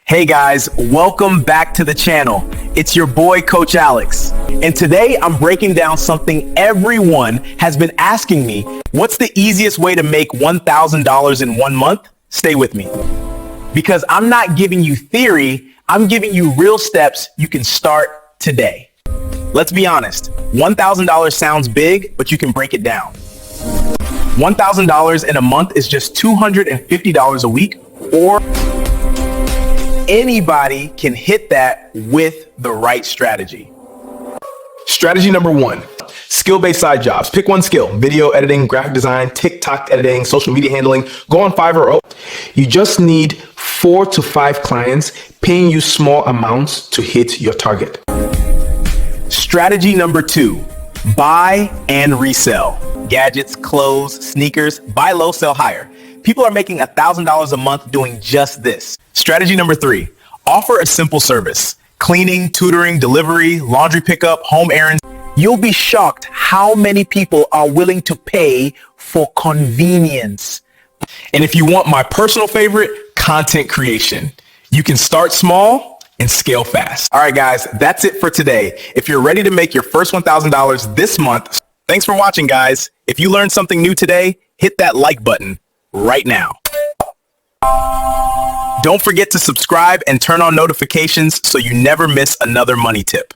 Hey guys, welcome back to the channel. It's your boy, Coach Alex. And today I'm breaking down something everyone has been asking me. What's the easiest way to make $1,000 in 1 month? Stay with me. Because I'm not giving you theory, I'm giving you real steps you can start today. Let's be honest, $1,000 sounds big, but you can break it down. $1,000 in a month is just $250 a week, or anybody can hit that with the right strategy. Strategy number 1, skill-based side jobs. Pick one skill: video editing, graphic design, TikTok editing, social media handling. Go on Fiverr. You just need 4 to 5 clients paying you small amounts to hit your target. Strategy number 2, buy and resell. Gadgets, clothes, sneakers, buy low, sell higher. People are making $1,000 a month doing just this. Strategy number 3, offer a simple service. Cleaning, tutoring, delivery, laundry pickup, home errands. You'll be shocked how many people are willing to pay for convenience. And if you want my personal favorite, content creation. You can start small and scale fast. All right, guys, that's it for today. If you're ready to make your first $1,000 this month, thanks for watching, guys. If you learned something new today, hit that like button right now. Don't forget to subscribe and turn on notifications so you never miss another money tip.